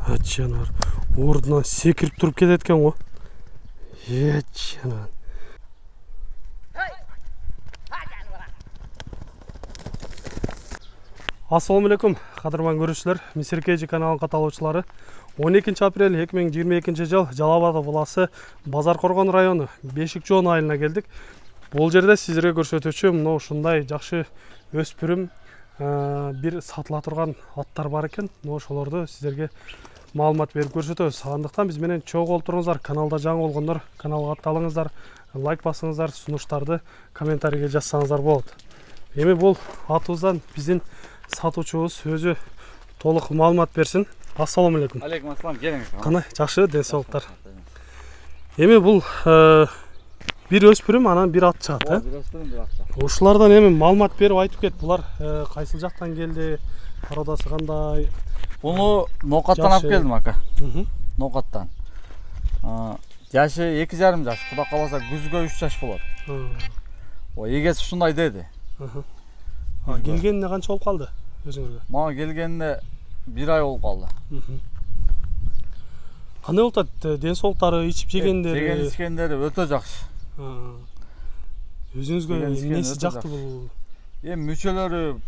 Жануар ордынан секіріп тұрып кетеді екен ғой. Жануар. Ассалаумалейкум, қадырман көрушілер, Мисеркежи каналын қаталаушылары. 12 апрель 2022 жыл Жалал-Абад облысы Базарқорған районы Бешік-Жон айылына келдік. Бұл жерде сіздерге көрсетуші мынау ушундай жакшы өспүрүм бир сатыла турган аттар бар екен. Мынау ошолорду сіздерге маалымат берип көрсөтөбүз. Андыктан биз менен чогуу олтуруңуздар, каналда жаңы болгондор каналга атталыңыздар, лайк басыңыздар, сунуштарды комментарийге жазсаңыздар болот. Эми бул атыбыздан биздин сатуучубуз өзү толук маалымат берсин. Ассаламу алейкум. Алейкум ассалам, келиңиз. Кандай, жакшы, ден соолуктар. Эми бул бир өспүрүм, анан бир ат чыгат, Бир өспүрүм, бир ат. Ушулардан эми маалымат берип айтып кет. Булар кайсыл жактан келди, породасы кандай? Буну Ноокаттан алып келдим, ака. Ноокаттан. Жашы 2,5 жаш, Кудай кааласа күзгө 3 жаш болот. Эгеси ушундай деди. Келгенине канча болуп калды өзүңөргө? Мага келгенине 1 ай болуп калды. Кандай болуп атат? Ден соолуктары, ичип жегендери? Жеген ичкендери өтө жакшы. Өзүңүзгө эмнеси жакты бул? Эми мүчөлөрү,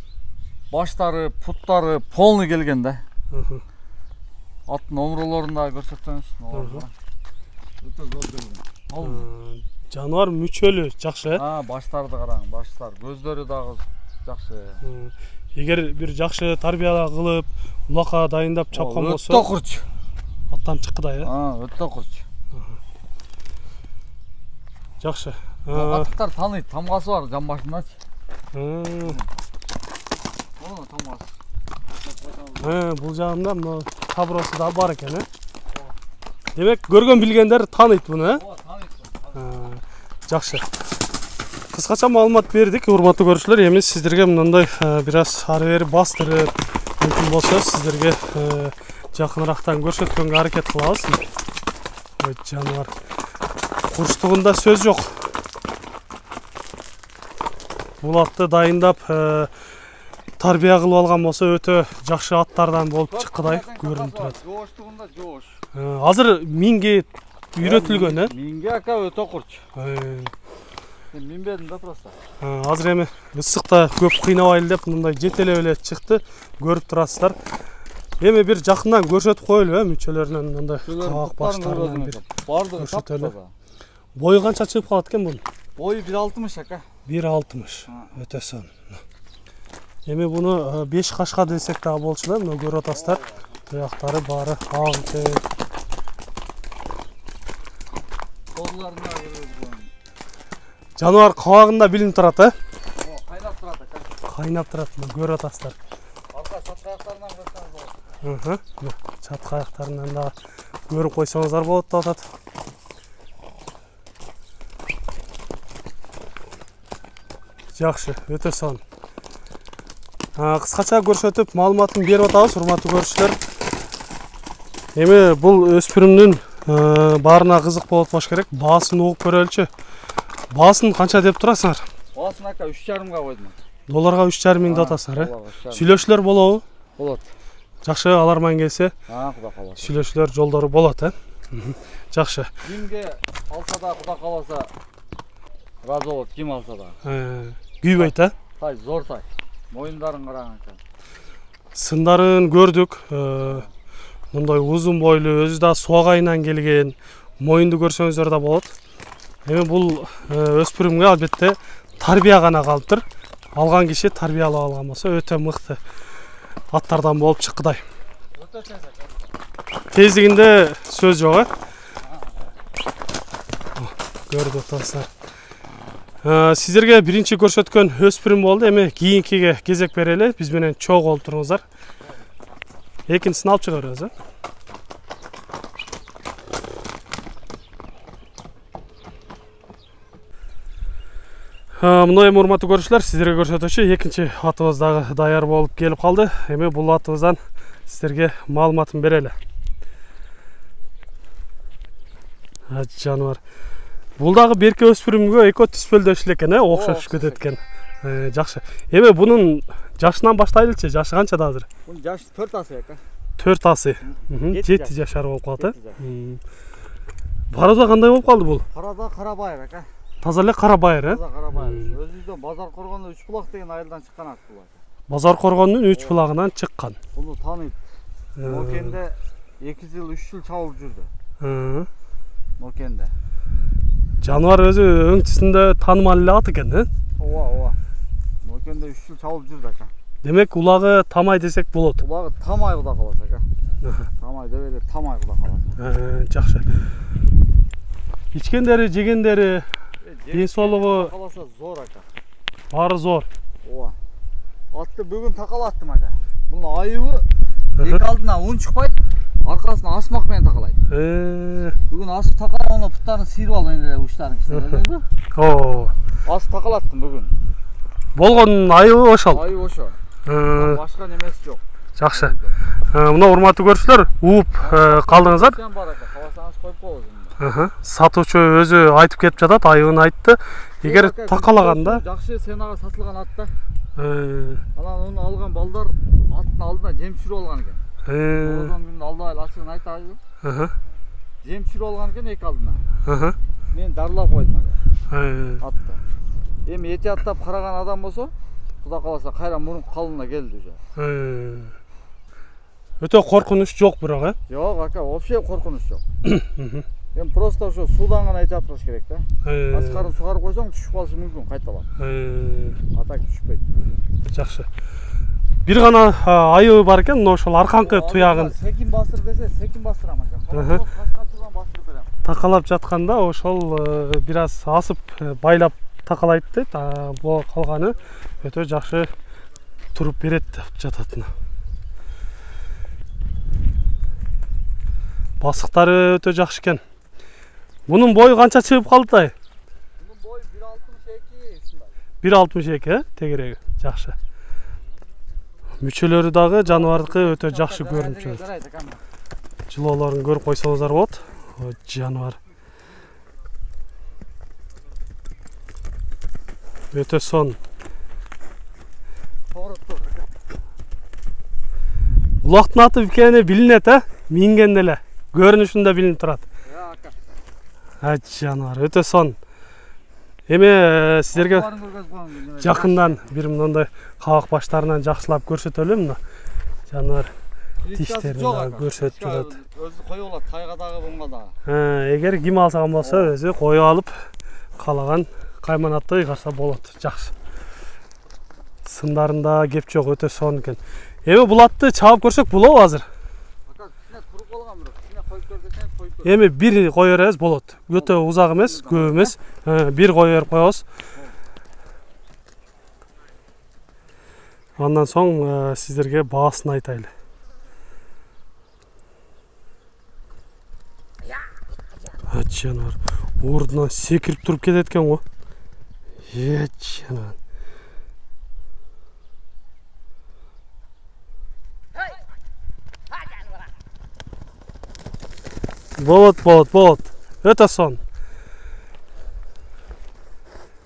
баштары, путтары полный келген да. Аттын омуролорун да көрсөтсөңүз. Өтө зор келген. Жануар мүчөлү жакшы, баштарды караң, баштар, көздөрү дагы жакшы. Эгер бир жакшы тарбия кылып, улакка дайындап чапкан болсо, өтө курч. Аттан чыккыдай, өтө курч. Жакшы. Аттар тааныйт, тамгасы бар жамбашындачы. Мына тамгасы. Бул жагында мына таброосу да бар экен, Демек, көргөн билгендер тааныйт буну, Жакшы. Кыскача маалымат бердик, урматтуу көрүүчүлөр. Эми сиздерге мындай бир аз ары бери бастырып, мүмкүн болсо сиздерге жакыныраактан көрсөткөнгө аракет кылабыз. Жануар. Курчтугунда сөз жок. Бул атты дайындап тарбия кылып алган болсо өтө жакшы аттардан болуп чыккыдай көрүнүп турат. Жооштугунда жоош. Азыр минге үйрөтүлгөн, Минге ака өтө курч. Минбедим да просто. Азыр эми ысыкта көп кыйнабайлы деп мындай жетелеп эле чыкты, көрүп турасыздар. Эми бир жакындан көрсөтүп коелу, мүчөлөрүнөн мындай кабак баштарынан бир көрсөтөлү. Бою канча чыгып калат экен бунун? Бою 1,60 ака. 1,60. Өтө сон. Эми буну 5 кашка десек дагы болчу да, мына көрүп атасыздар. Таяктары баары ак экен. Жануар кабагында билинип турат, Кайнап турат ака. Кайнап турат, көрүп атасыздар. Арка чат каяктарынан көрсөңүз болот. Чат каяктарынан да көрүп койсоңуздар болот деп атат. Жакшы, өтө сон. Кыскача көрсөтүп маалыматын берип атабыз, урматтуу көрүүчүлөр. Эми бул өспүрүмдүн баарына кызык болуп болуш керек. Баасын угуп көрөлүчү. Баасын канча деп турасыңар? Баасын ака 3,5 койдум. Долларга 3,5 миң деп атасыңар, Сүйлөшүүлөр болобу? Болот. Жакшы, аларман келсе, Кудай кааласа. сүйлөшүүлөр жолдору болот, Жакшы. Кимге алса да Кудай кааласа разы болот, ким алса да. Күйбөйт, Тай, зор тай. Моюндарын караң ака. Сындарын көрдүк. Мындай узун бойлуу, өзү да суак айынан келген. Моюнду көрсөңүздөр да болот. Эми бул өспүрүмгө албетте тарбия гана калыптыр. Алган киши тарбиялап алган болсо өтө мыкты аттардан болуп чыккыдай. Тездигинде сөз жок, Көрүп атасыздар. Сиздерге биринчи көрсөткөн өспүрүм болду. Эми кийинкиге кезек берели. Биз менен чогуу олтуруңуздар. Экинчисин алып чыга беребиз, Мына эми урматтуу көрүүчүлөр, сиздерге көрсөтүүчү экинчи атыбыз дагы даяр болуп келип калды. Эми бул атыбыздан сиздерге маалыматын берели. Жануар. Бул дагы берке өспүрүмгө эко түспөлдөш экен, окшош кетет экен. Жакшы. Эми бунун жашынан баштайлычы, жашы канчада азыр? Бунун жашы 4 асы экен. 4 асы. 7 жашар болуп калат, Барада кандай болуп калды бул? Барада Карабайыр ака. Таза эле Карабайыр, Таза Карабайыр. Өзүбүздөн Базар Коргондо 3 булак деген айылдан чыккан ат бул. Базар Коргондун 3 булагынан чыккан. Буну тааныйт. Нокенде 2 жыл 3 жыл чабылып жүрдү. Нокенде. Жаныбар өзү өңчүсүндө таанымал эле ат экен, Ооба. Нокенде 3 жыл чабылып жүрдү ака. Демек улагы Тамай десек болот. Улагы Тамай куда калат ака. Тамай деп эле Тамай куда калат. Жакшы. Ичкендери, жегендери, ден соолугу каласа зор ака. Баары зор. Ооба. Атты бүгүн такалаттым ака. Бунун айыбы эки алдына он чыкпайт, аркасына асмак менен такалайт. Бүгүн асып такалап, аны буттарын сыйрып алып эле учларын кичине. Асып такалаттым бүгүн. Болгон айыбы ошол. Айыбы ошо. Башка немеси жок. Жакшы. Мына урматтуу көрүүчүлөр, ууп калдыңыздар. Сен бар ака, каласаңыз коюп коебуз. Сатуучу өзү айтып кеп жатат, айыбын айтты. Эгер такалаганда жакшы сенага сатылган ат да. Анан onu алган балдар аттын алдына жем чүрүп алган экен. Озон күндү алдабай ачыгын айтайбы. Жем чүрүп алган экен эки алдына. Мен дарылап койдум атты. Эми эти аттап караган адам болсо, Куда каласа кайра мурун калыбына келди уже. Өтө коркунуч жок бирок, Жок ака, вообще коркунуч жок. Эми просто ошо суудан гана этият кылыш керек да. Аскарын сугарып койсоң түшүп калышы мүмкүн кайталап. А так түшпөйт. Жакшы. Бир гана айыбы бар экен, ошол арканкы туягын секин бастыр десе, секин бастырам ака. Ташка турган бастырып берем. Такалап жатканда ошол бир аз асып байлап такалайт дейт, бул калганы өтө жакшы туруп берет деп жатат. Басыктары өтө жакшы экен. Bunun boyu kança çıkıp kaldı dayı? Bunun boyu 1.62 1.62, tegereği, жақсы. Мүчөлөрү дагы жаныбардыкы өтө жакшы көрүнүп жатат. Жылоолорун көрүп койсоңуздар болот. Жаныбар өтө сон. Улактын аты экени билинет, мингенде эле. Көрүнүшүндө билинип турат. Жаныбар өтө сон. Эми сиздерге жакындан бир мындай кабак баштарынан жакшылап көрсөтөлү мына. Жаныбар тиштерин көрсөтүп жатат. Өзү коюп алат, тайга дагы бунга дагы. Эгер ким алсаган болсо өзү коюп алып каалаган кайманатты ыйгарса болот. Жакшы. Сындарында кеп жок, өтө сон экен. Эми бул атты чабып көрсөк болобу азыр? Эми бир коер эмес болот. Өтө узак эмес, көп эмес. Бир коер коебуз. Андан соң сиздерге баасын айтайлы. Жаныбар ордунан секирип туруп кетет экен го. Жаныбар. Болот. Өтө сон.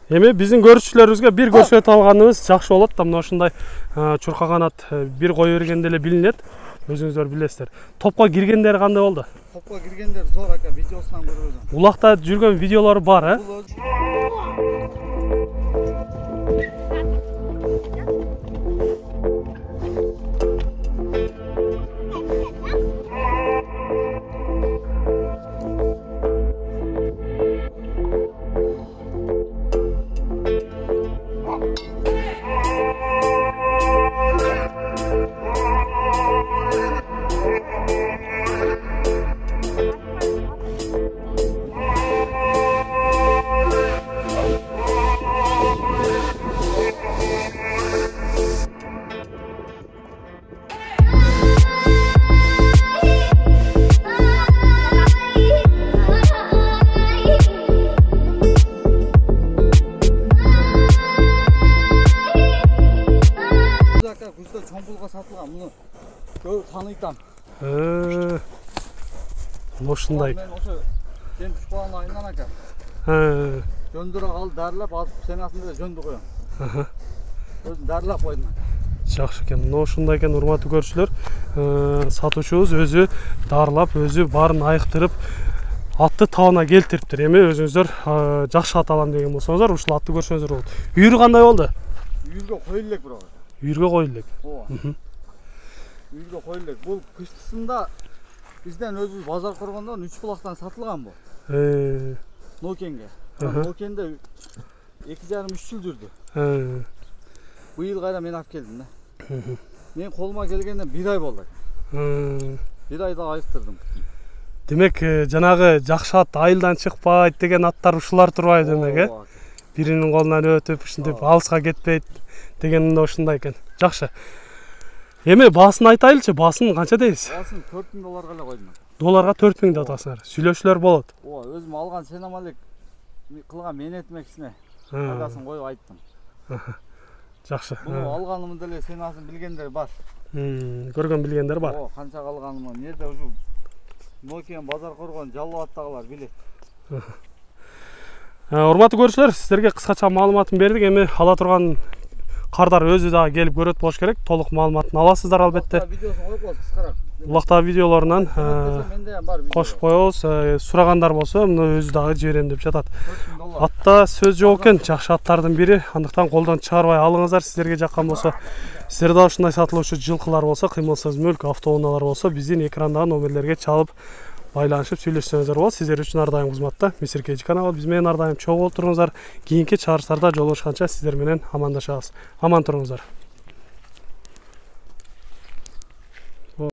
Эми биздин көрүүчүлөрүбүзгө бир көрсөтүп алганыбыз жакшы болот да. Мына ушундай чуркаган ат бир кое бергенде эле билинет. Өзүңүздөр билесиздер. Топко киргендер кандай болду? Топко киргендер зор ака, видеосунан көрөбүз. Улакта жүргөн видеолору бар, Çompuğuna satılgan bunu gör tanıytam. Ошундай. Ben oşo sen şuan ayından aka. Döndüre al darlap atıp senasında da döndü koyam. Özün darlap koydum. Жакшы экен. Мына ушундай экен, урматтуу көрүүчүлөр. Сатуучубуз өзү дарылап, өзү баарын айыктырып, атты табына келтириптир. Эми өзүңүздөр жакшы ат алам деген болсоңуздар, ушул атты көрсөңүздөр болот. Үйүрү кандай болду? Үйүргө коюлу элек бирок. Үйүргө коюлу элек. Ооба. Үйүргө коюлу элек. Бул кыштысында бизден өзүбүз базар коргондон 3 булактан сатылган бу. Нокенге. Нокенде 2,5-3 жыл жүрдү. Быйыл кайра мен алып келдим да. Мен колума келгенден 1 ай болду. 1 айда айыктырдым. Демек, жанагы жакшы ат айылдан чыкпайт деген аттар ушулар турбайбы демек, э? Биринин колунан өтүп, ушинтип алыска кетпейт деген ушундай экен. Жакшы. Эми баасын айтайлычы, баасын канча дейсиз? Баасын $4000 эле койдум. Долларга 4000 да атасыңар. Сүйлөшүүлөр болот. Ооба, өзүм алган сенамалык кылган менетмексине пайдасын коюп айттым. Жакшы. Бул алганымды деле сенасын билгендер бар. Көргөн билгендер бар. Ооба, канча алганымды, нерде ушу Nokia'нын базар коргон жалал аттагылар билет. Урматтуу көрүүчүлөр, сиздерге кыскача маалыматын бердик. Эми ала турган кардар өзү дагы келип көрөт болуш керек. Толук маалыматын аласыздар албетте. Видеосун коюп коебуз кыскараак. Улактагы видеолорунан Менде бар видео. кошуп коебуз. Сурагандар болсо, муну өзү дагы жиберем деп жатат. Атта сөз жок экен, жакшы аттардын бири. Андыктан колдон чыгарбай алыңыздар, сиздерге жаккан болсо. Сиздерде да ушундай сатылуучу жылкылар болсо, кыймылсыз мүлк, автоунаалар болсо, биздин экрандагы номерлерге чалып байланышып сүйлөшсөңүздөр болот. Сиздер үчүн ар дайым кызматта Мисир KG каналы. Биз менен ар дайым чогуу болуп туруңуздар. Кийинки чыгарыштарда жолугушканча сиздер менен амандашабыз. Аман туруңуздар.